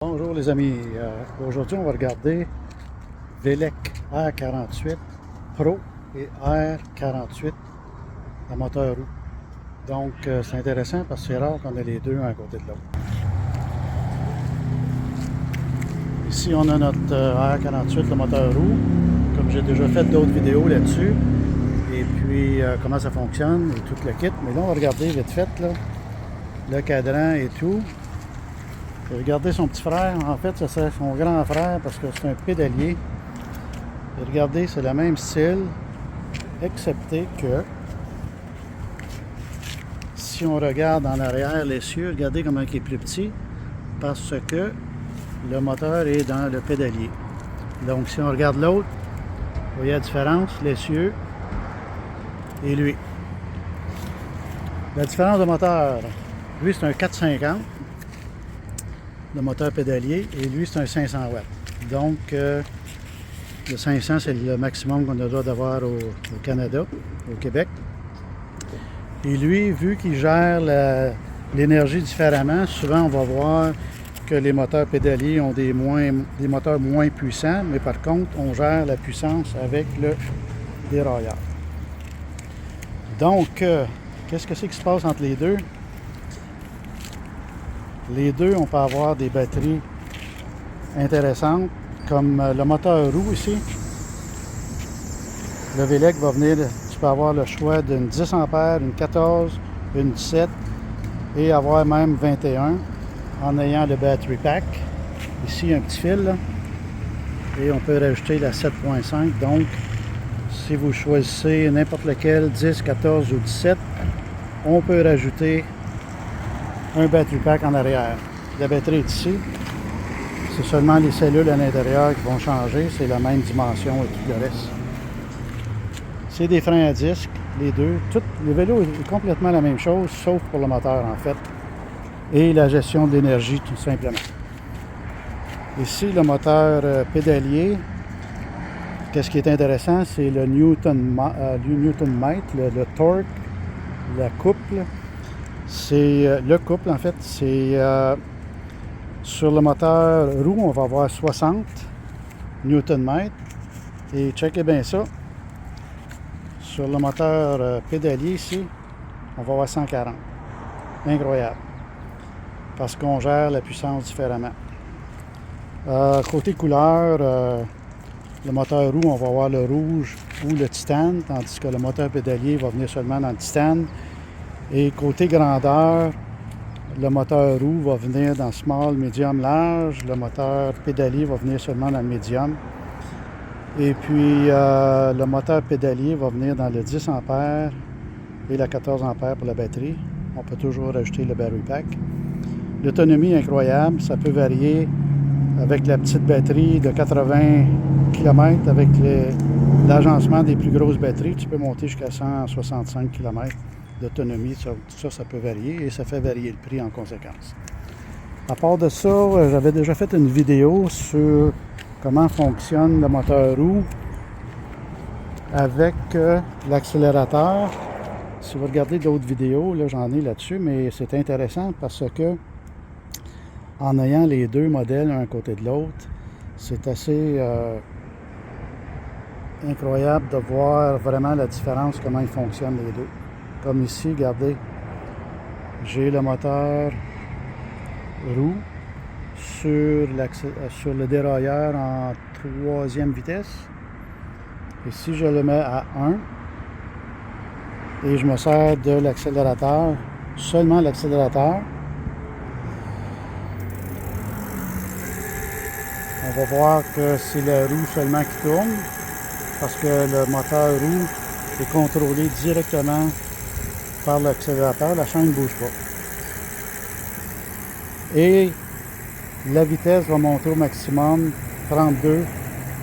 Bonjour les amis, aujourd'hui on va regarder Velec R48 Pro et R48 à moteur roue. Donc c'est intéressant parce que c'est rare qu'on ait les deux un à côté de l'autre. Ici on a notre R48, le moteur roue, comme j'ai déjà fait d'autres vidéos là-dessus. Et puis comment ça fonctionne et tout le kit. Mais là on va regarder vite fait là, le cadran et tout. Regardez son petit frère, en fait, ça c'est son grand frère parce que c'est un pédalier. Et regardez, c'est le même style, excepté que si on regarde en arrière l'essieu, regardez comment il est plus petit parce que le moteur est dans le pédalier. Donc si on regarde l'autre, vous voyez la différence, l'essieu et lui. La différence de moteur, lui c'est un 450. Le moteur pédalier, et lui c'est un 500 watts. Donc le 500 c'est le maximum qu'on a le droit d'avoir au Canada, au Québec. Et lui, vu qu'il gère l'énergie différemment, souvent on va voir que les moteurs pédaliers ont des moteurs moins puissants, mais par contre on gère la puissance avec le dérailleur. Donc qu'est-ce que c'est qui se passe entre les deux? Les deux, on peut avoir des batteries intéressantes, comme le moteur roue ici. Le Velec va venir, tu peux avoir le choix d'une 10 A, une 14, une 17 et avoir même 21 en ayant le battery pack. Ici, il y a un petit fil là, et on peut rajouter la 7.5. Donc, si vous choisissez n'importe lequel, 10, 14 ou 17, on peut rajouter un battery pack en arrière. La batterie est ici. C'est seulement les cellules à l'intérieur qui vont changer. C'est la même dimension et tout le reste. C'est des freins à disque, les deux. Le vélo est complètement la même chose, sauf pour le moteur en fait. Et la gestion de l'énergie tout simplement. Ici, le moteur pédalier. Qu'est-ce qui est intéressant, c'est le Newton mètre, le torque, la couple. C'est le couple en fait, c'est sur le moteur roue, on va avoir 60 Nm et checkez bien ça. Sur le moteur pédalier ici, on va avoir 140. Incroyable. Parce qu'on gère la puissance différemment. Côté couleur, le moteur roue, on va avoir le rouge ou le titane, tandis que le moteur pédalier va venir seulement dans le titane. Et côté grandeur, le moteur roue va venir dans small, medium, large. Le moteur pédalier va venir seulement dans le medium. Et puis le moteur pédalier va venir dans le 10 A et la 14 A pour la batterie. On peut toujours ajouter le battery pack. L'autonomie est incroyable. Ça peut varier avec la petite batterie de 80 km avec l'agencement des plus grosses batteries. Tu peux monter jusqu'à 165 km. D'autonomie, ça peut varier et ça fait varier le prix en conséquence. À part de ça, j'avais déjà fait une vidéo sur comment fonctionne le moteur roue avec l'accélérateur. Si vous regardez d'autres vidéos, là j'en ai là-dessus, mais c'est intéressant parce que en ayant les deux modèles un à côté de l'autre, c'est assez incroyable de voir vraiment la différence, comment ils fonctionnent les deux. Comme ici, regardez, j'ai le moteur roue sur le dérailleur en 3e vitesse. Et si je le mets à 1 et je me sers de l'accélérateur, seulement l'accélérateur, on va voir que c'est la roue seulement qui tourne parce que le moteur roue est contrôlé directement par l'accélérateur, la chaîne ne bouge pas. Et la vitesse va monter au maximum 32,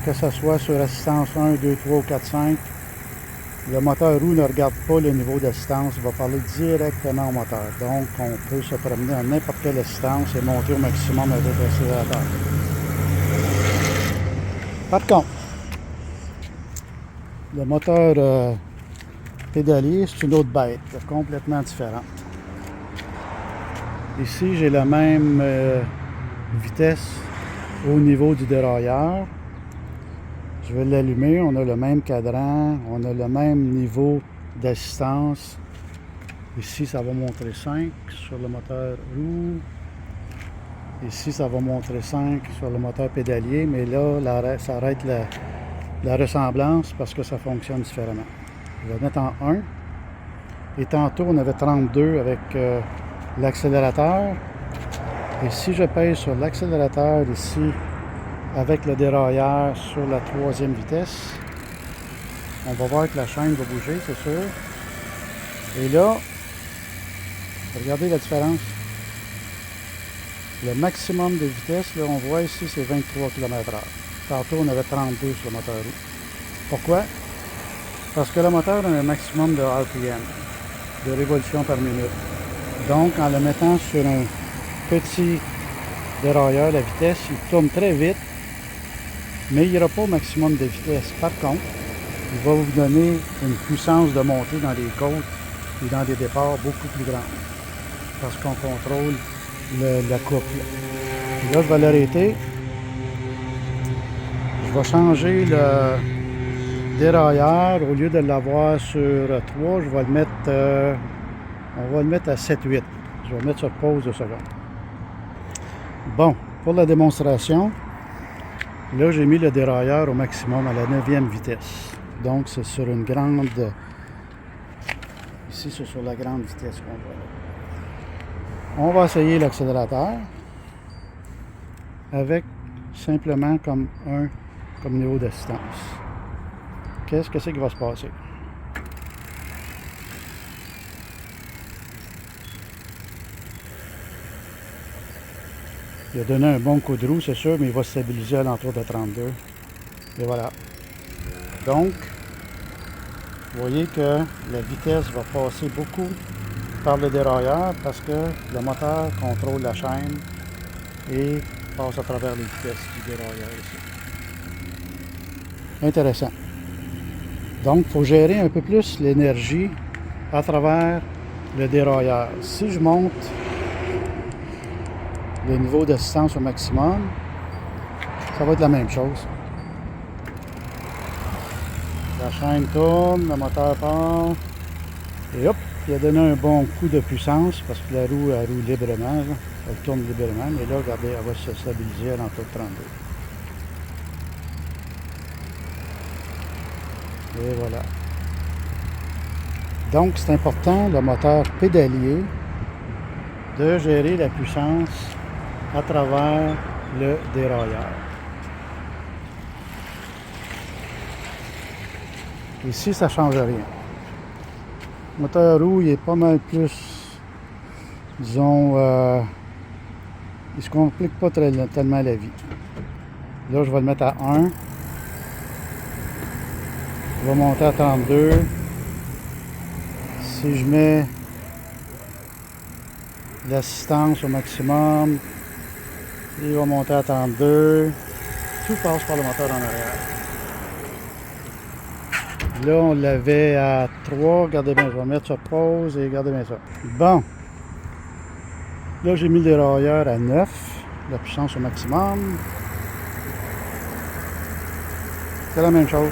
que ce soit sur assistance 1, 2, 3 ou 4, 5. Le moteur roue ne regarde pas le niveau d'assistance, il va parler directement au moteur. Donc on peut se promener à n'importe quelle assistance et monter au maximum avec l'accélérateur. Par contre, le moteur pédalier, c'est une autre bête, complètement différente. Ici, j'ai le même vitesse au niveau du dérailleur. Je vais l'allumer, on a le même cadran, on a le même niveau d'assistance. Ici, ça va montrer 5 sur le moteur roue. Ici, ça va montrer 5 sur le moteur pédalier, mais là, ça arrête la ressemblance parce que ça fonctionne différemment. Je vais mettre en 1. Et tantôt, on avait 32 avec l'accélérateur. Et si je pèse sur l'accélérateur ici, avec le dérailleur sur la 3e vitesse, on va voir que la chaîne va bouger, c'est sûr. Et là, regardez la différence. Le maximum de vitesse, là, on voit ici, c'est 23 km/h. Tantôt, on avait 32 sur le moteur roue. Pourquoi? Parce que le moteur a un maximum de RPM, de révolutions par minute. Donc, en le mettant sur un petit dérailleur, la vitesse, il tourne très vite, mais il n'y aura pas au maximum de vitesse. Par contre, il va vous donner une puissance de montée dans les côtes et dans des départs beaucoup plus grandes. Parce qu'on contrôle la couple. Et là, je vais l'arrêter. Je vais changer le dérailleur. Au lieu de l'avoir sur 3, je vais le mettre, on va le mettre à 7-8. Je vais le mettre sur pause de seconde. Bon, pour la démonstration, là, j'ai mis le dérailleur au maximum à la 9e vitesse. Donc, c'est sur une grande... Ici, c'est sur la grande vitesse qu'on voit là. On va essayer l'accélérateur avec simplement comme niveau d'assistance. Qu'est-ce que c'est qui va se passer? Il a donné un bon coup de roue, c'est sûr, mais il va se stabiliser à l'entour de 32. Et voilà. Donc, vous voyez que la vitesse va passer beaucoup par le dérailleur parce que le moteur contrôle la chaîne et passe à travers les vitesses du dérailleur ici. Intéressant. Donc, il faut gérer un peu plus l'énergie à travers le dérailleur. Si je monte le niveau d'assistance au maximum, ça va être la même chose. La chaîne tourne, le moteur part, et hop, il a donné un bon coup de puissance parce que la roue, elle roule librement, là. Elle tourne librement, mais là, regardez, elle va se stabiliser à l'entour de 32. Et voilà. Donc, c'est important, le moteur pédalier, de gérer la puissance à travers le dérailleur. Ici, ça ne change rien. Le moteur roue, il est pas mal plus, disons, il ne se complique pas tellement la vie. Là, je vais le mettre à 1. Je vais monter à 32. Si je mets l'assistance au maximum, il va monter à 32. Tout passe par le moteur en arrière. Là, on l'avait à 3. Regardez bien, je vais mettre sur pause et regardez bien ça. Bon. Là, j'ai mis le dérailleur à 9. La puissance au maximum. C'est la même chose.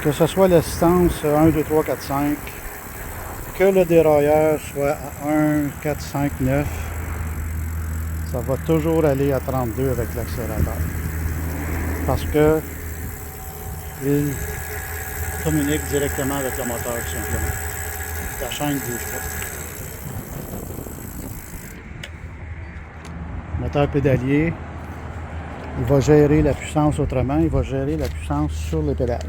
Que ce soit l'assistance 1, 2, 3, 4, 5. Que le dérailleur soit à 1, 4, 5, 9. Ça va toujours aller à 32 avec l'accélérateur. Parce que il communique directement avec le moteur, tout simplement. La chaîne ne bouge pas. Moteur pédalier, il va gérer la puissance autrement, il va gérer la puissance sur les pédales.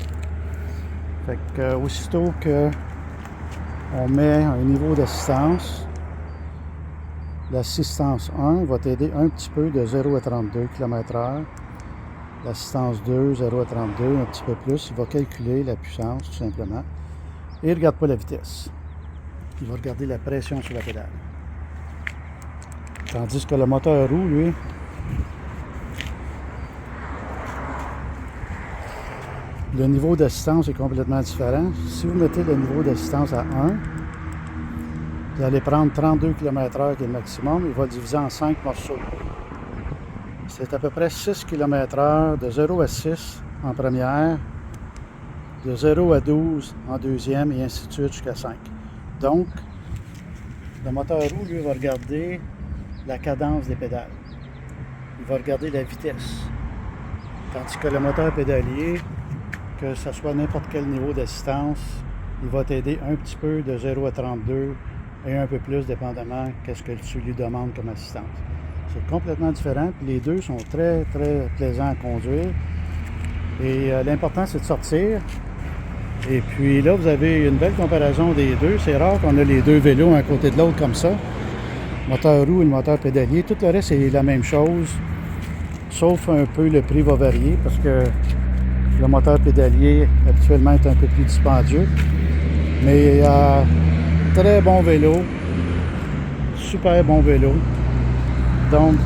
Fait que aussitôt que on met un niveau d'assistance, l'assistance 1 va t'aider un petit peu de 0 à 32 km/h. L'assistance 2, 0 à 32, un petit peu plus. Il va calculer la puissance, tout simplement. Et il ne regarde pas la vitesse. Il va regarder la pression sur la pédale. Tandis que le moteur roue, lui, le niveau d'assistance est complètement différent. Si vous mettez le niveau d'assistance à 1, Vous allez prendre 32 km/h qui est le maximum. Il va le diviser en 5 morceaux. C'est à peu près 6 km/h de 0 à 6 en première, de 0 à 12 en deuxième et ainsi de suite jusqu'à 5. Donc, le moteur roue, lui, va regarder la cadence des pédales. Il va regarder la vitesse. Tandis que le moteur pédalier, que ce soit n'importe quel niveau d'assistance, il va t'aider un petit peu de 0 à 32 et un peu plus dépendamment de ce que tu lui demandes comme assistance. C'est complètement différent, puis les deux sont très très plaisants à conduire. Et l'important c'est de sortir. Et puis là vous avez une belle comparaison des deux. C'est rare qu'on a les deux vélos un côté de l'autre comme ça. Moteur roue et le moteur pédalier. Tout le reste c'est la même chose. Sauf un peu le prix va varier parce que le moteur pédalier habituellement est un peu plus dispendieux. Mais très bon vélo. Super bon vélo. Donc,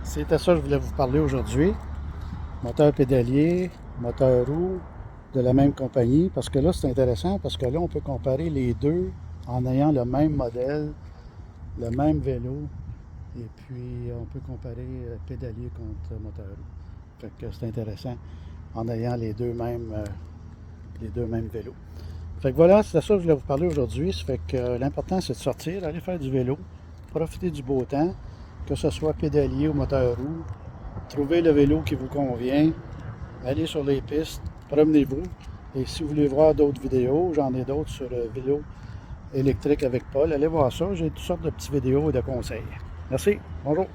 c'était ça que je voulais vous parler aujourd'hui. Moteur pédalier, moteur roue de la même compagnie. Parce que là, c'est intéressant parce que là, on peut comparer les deux en ayant le même modèle, le même vélo. Et puis, on peut comparer pédalier contre moteur roue. Fait que c'est intéressant en ayant les deux mêmes vélos. Fait que voilà, c'est ça que je voulais vous parler aujourd'hui. Ça fait que l'important, c'est de sortir, aller faire du vélo, profiter du beau temps, que ce soit pédalier ou moteur roue. Trouvez le vélo qui vous convient, allez sur les pistes, promenez-vous. Et si vous voulez voir d'autres vidéos, j'en ai d'autres sur le vélo électrique avec Paul, allez voir ça. J'ai toutes sortes de petites vidéos et de conseils. Merci, bonjour.